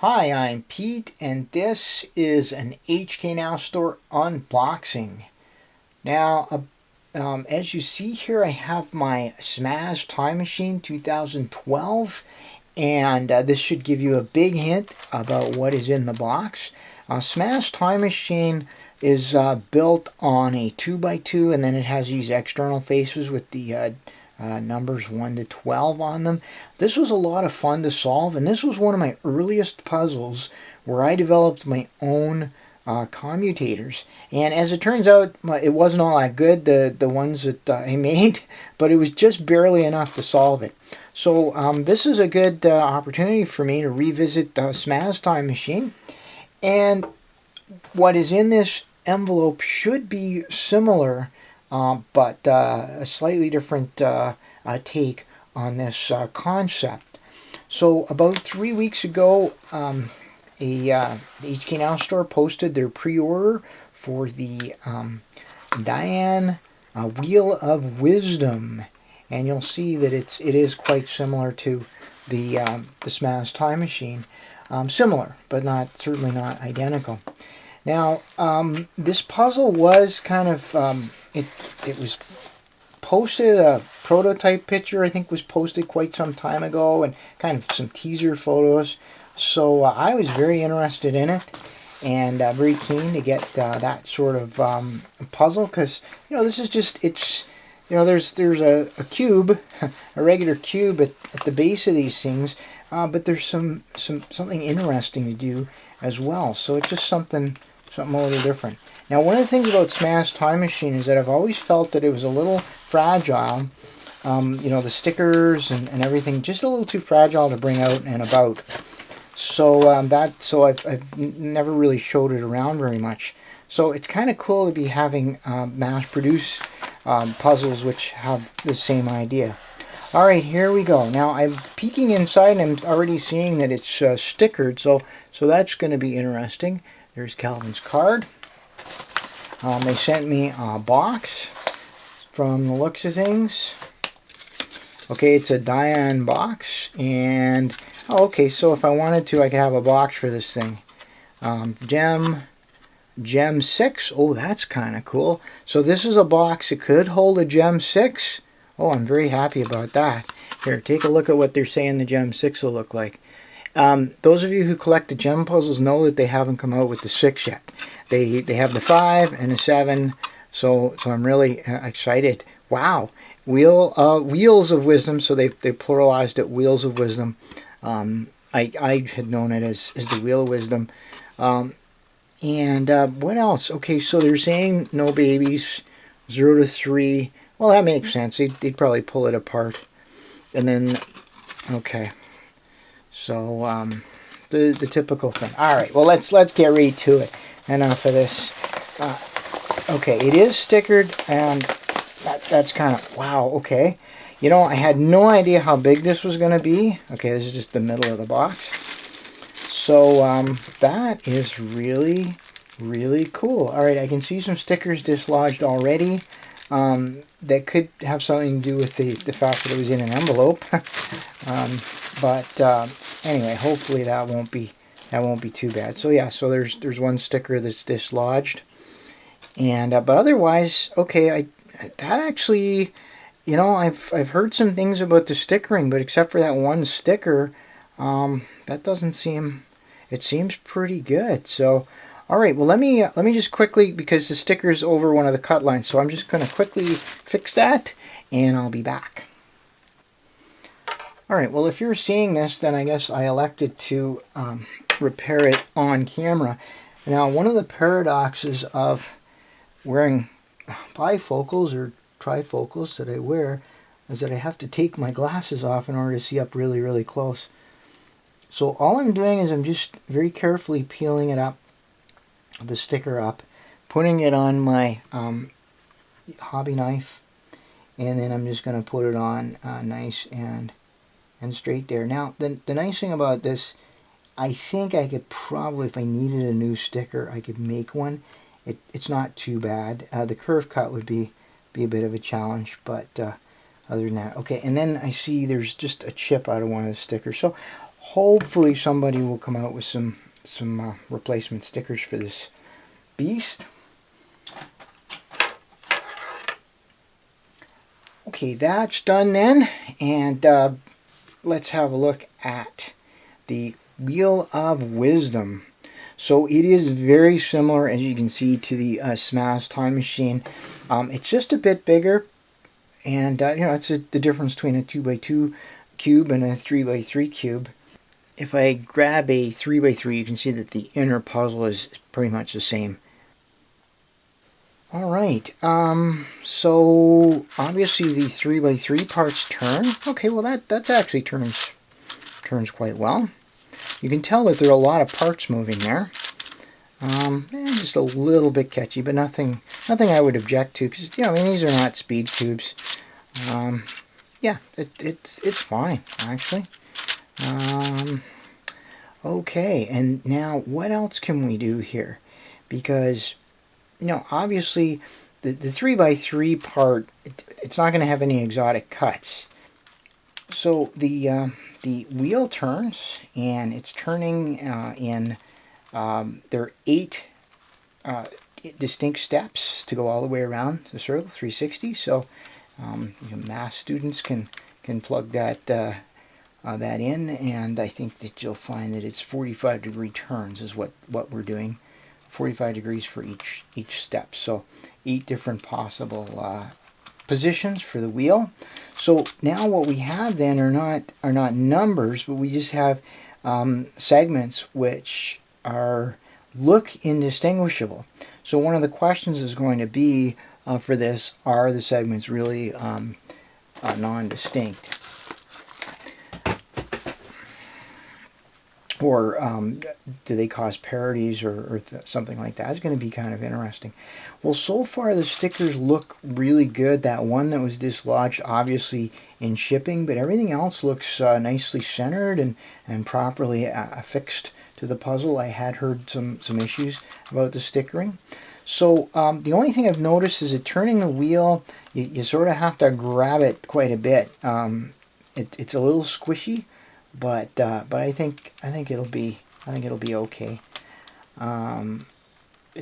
Hi, I'm Pete, and this is an HK Now Store unboxing. Now, as you see here, I have my Smaz Time Machine 2012, and this should give you a big hint about what is in the box. Smaz Time Machine is built on a 2x2, and then it has these external faces with the numbers 1 to 12 on them. This was a lot of fun to solve, and this was one of my earliest puzzles where I developed my own commutators. And as it turns out, it wasn't all that good, the ones that I made, but it was just barely enough to solve it. So this is a good opportunity for me to revisit Smaz Time Machine. And what is in this envelope should be similar, but a slightly different take on this concept. So about 3 weeks ago, the HK Now Store posted their pre-order for the DaYan Wheel of Wisdom, and you'll see that it is quite similar to the Smaz Time Machine. Similar, but certainly not identical. Now, this puzzle was kind of, it was posted, a prototype picture I think was posted quite some time ago, and kind of some teaser photos. So I was very interested in it, and very keen to get that sort of puzzle, because, this is just, there's a cube, a regular cube at the base of these things, but there's something interesting to do as well. So it's just something a little different. Now, one of the things about Smaz Time Machine is that I've always felt that it was a little fragile. The stickers and everything, just a little too fragile to bring out and about. So I've never really showed it around very much. So it's kind of cool to be having mass-produced puzzles which have the same idea. All right, here we go. Now I'm peeking inside and I'm already seeing that it's stickered, so that's going to be interesting. There's Calvin's card. They sent me a box from the looks of things. Okay, it's a DaYan box, and okay, so if I wanted to, I could have a box for this thing. Gem 6. Oh, that's kind of cool. So this is a box that could hold a Gem 6. Oh, I'm very happy about that. Here, take a look at what they're saying the Gem 6 will look like. Those of you who collect the gem puzzles know that they haven't come out with the 6 yet. They have the 5 and the 7, so I'm really excited. Wow. Wheels of Wisdom, so they pluralized it, Wheels of Wisdom. I had known it as the Wheel of Wisdom. And what else? Okay, so they're saying no babies, 0 to 3. Well, that makes sense. They'd probably pull it apart. And then, okay. So, the typical thing. All right, well, let's get right to it. Enough of this. Okay, it is stickered, and that's kind of, wow, okay. I had no idea how big this was going to be. Okay, this is just the middle of the box. So, that is really, really cool. All right, I can see some stickers dislodged already. That could have something to do with the fact that it was in an envelope. Anyway, hopefully that won't be too bad. So yeah, so there's one sticker that's dislodged, and but otherwise, okay. That actually, I've heard some things about the stickering, but except for that one sticker, that doesn't seem. It seems pretty good. So, all right. Well, let me just quickly, because the sticker's over one of the cut lines, so I'm just going to quickly fix that, and I'll be back. All right, well, if you're seeing this, then I guess I elected to repair it on camera. Now, one of the paradoxes of wearing bifocals or trifocals that I wear is that I have to take my glasses off in order to see up really, really close. So all I'm doing is I'm just very carefully peeling it up, the sticker up, putting it on my hobby knife, and then I'm just going to put it on nice and straight there. Now, the nice thing about this, I think I could probably, if I needed a new sticker, I could make one. It's not too bad. The curve cut would be a bit of a challenge, but other than that, okay. And then I see there's just a chip out of one of the stickers. So hopefully somebody will come out with some replacement stickers for this beast. Okay, that's done then, and let's have a look at the Wheel of Wisdom. So it is very similar, as you can see, to the Smaz time machine. It's just a bit bigger, and you know, it's the difference between a 2x2 cube and a 3x3 cube. If I grab a 3x3, you can see that the inner puzzle is pretty much the same. Alright, so obviously the 3x3 parts turn. Okay, well that's actually turns quite well. You can tell that there are a lot of parts moving there. Just a little bit catchy, but nothing I would object to, because you know, I mean, these are not speed cubes. Yeah, it's fine actually. Okay, and now what else can we do here? Because you know, obviously the 3x3 part, it's not going to have any exotic cuts. So the wheel turns, and it's turning in there are 8 distinct steps to go all the way around the circle, 360. So you know, math students can plug that in, and I think that you'll find that it's 45-degree turns is what we're doing. 45 degrees for each step. So 8 different possible positions for the wheel. So now what we have then are not numbers, but we just have segments which look indistinguishable. So one of the questions is going to be for this: are the segments really non-distinct? Or do they cause parodies or something like that? It's going to be kind of interesting. Well, so far the stickers look really good. That one that was dislodged, obviously in shipping, but everything else looks nicely centered and properly affixed to the puzzle. I had heard some issues about the stickering. So the only thing I've noticed is that turning the wheel, you sort of have to grab it quite a bit. It's a little squishy. But I think it'll be okay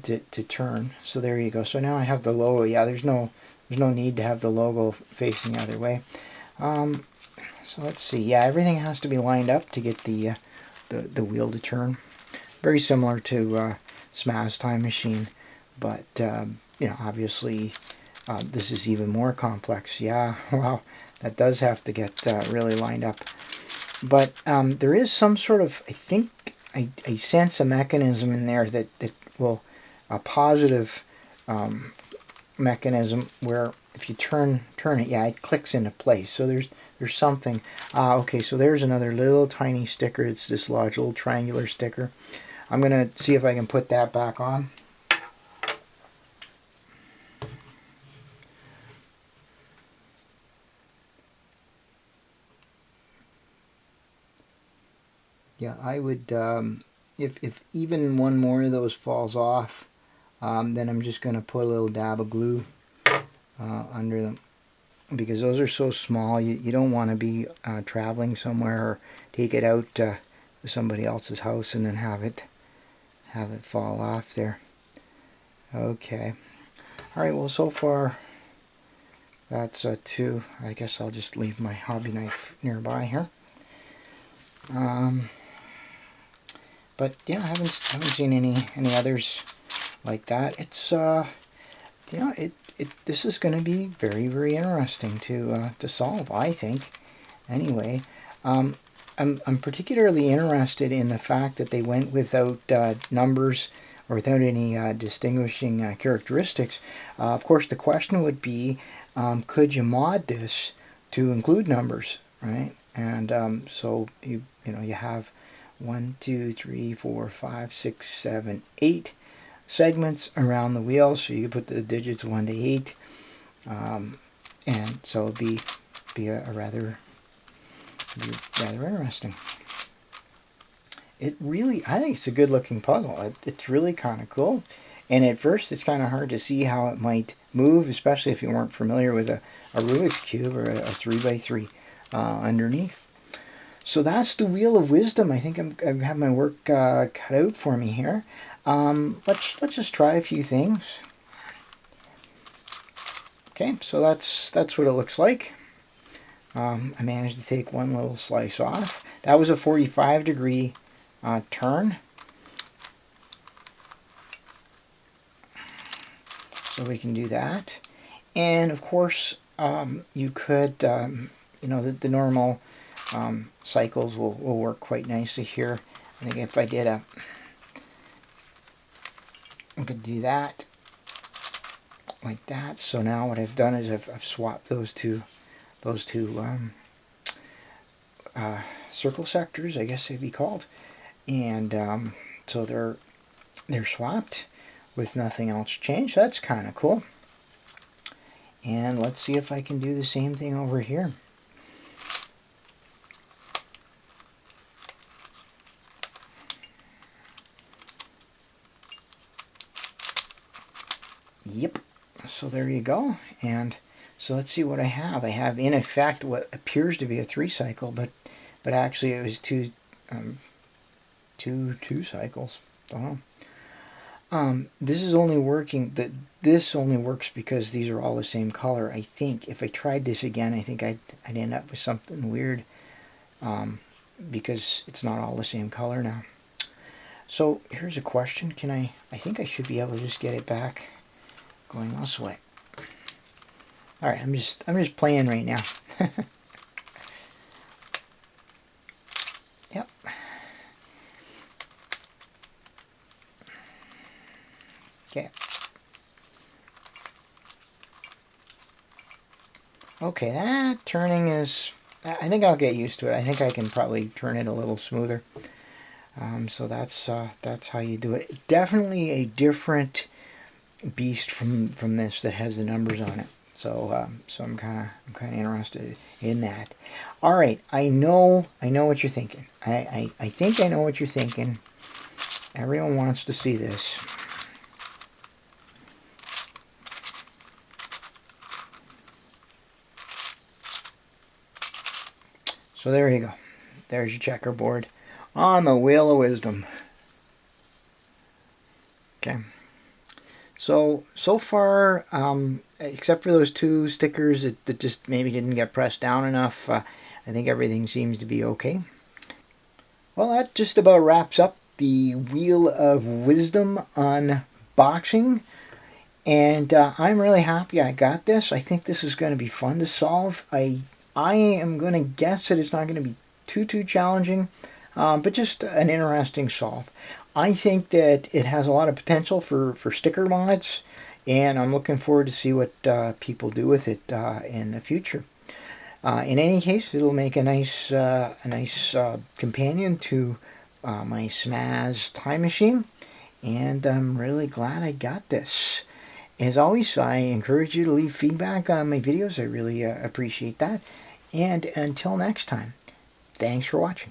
to turn. So there you go. So now I have the logo. Yeah, there's no need to have the logo facing the other way. So let's see. Yeah, everything has to be lined up to get the wheel to turn. Very similar to Smaz time machine, but you know, obviously this is even more complex. Yeah, wow, that does have to get really lined up. But there is some sort of, I think, I sense a mechanism in there that will, a positive mechanism where if you turn it, yeah, it clicks into place. So there's something. Okay, so there's another little tiny sticker. It's this large little triangular sticker. I'm gonna see if I can put that back on. Yeah, I would, if even one more of those falls off, then I'm just going to put a little dab of glue under them, because those are so small. You don't want to be traveling somewhere or take it out to somebody else's house and then have it fall off there. Okay. Alright, well, so far that's 2. I guess I'll just leave my hobby knife nearby here. But yeah, I haven't seen any others like that. It's you know, this is going to be very, very interesting to solve, I think. Anyway, I'm particularly interested in the fact that they went without numbers or without any distinguishing characteristics. Of course, the question would be, could you mod this to include numbers, right? And so you know, you have 1, 2, 3, 4, 5, 6, 7, 8 segments around the wheel, so you can put the digits 1 to 8, and so it'd be rather interesting. It really, I think it's a good looking puzzle. It's really kind of cool, and at first it's kind of hard to see how it might move, especially if you weren't familiar with a Rubik's Cube or a 3x3 underneath. So that's the Wheel of Wisdom. I think I have my work cut out for me here. Let's just try a few things. Okay, so that's what it looks like. I managed to take one little slice off. That was a 45-degree turn. So we can do that. And of course, you could, you know, the normal cycles will work quite nicely here. I think if I did I could do that like that. So now what I've done is I've swapped those two circle sectors, I guess they'd be called, and so they're swapped with nothing else changed. That's kind of cool. And let's see if I can do the same thing over here. Yep. So there you go. And so let's see what I have. I have in effect what appears to be a 3-cycle, but actually it was two cycles. Don't know. This is only working. This only works because these are all the same color. I think if I tried this again, I think I'd end up with something weird, because it's not all the same color now. So here's a question. I think I should be able to just get it back going this way. All right, I'm just playing right now. Yep. Okay. Okay, that turning is, I think I'll get used to it. I think I can probably turn it a little smoother. So that's how you do it. Definitely a different beast from this that has the numbers on it. So so I'm kind of interested in that. All right, I know what you're thinking. I think I know what you're thinking. Everyone wants to see this. So there you go. There's your checkerboard on the Wheel of Wisdom. Okay. So far, except for those 2 stickers that just maybe didn't get pressed down enough, I think everything seems to be okay. Well, that just about wraps up the Wheel of Wisdom unboxing. And I'm really happy I got this. I think this is going to be fun to solve. I am going to guess that it's not going to be too challenging, but just an interesting solve. I think that it has a lot of potential for sticker mods, and I'm looking forward to see what people do with it in the future. In any case, it'll make a nice companion to my Smaz time machine, and I'm really glad I got this. As always, I encourage you to leave feedback on my videos. I really appreciate that. And until next time, thanks for watching.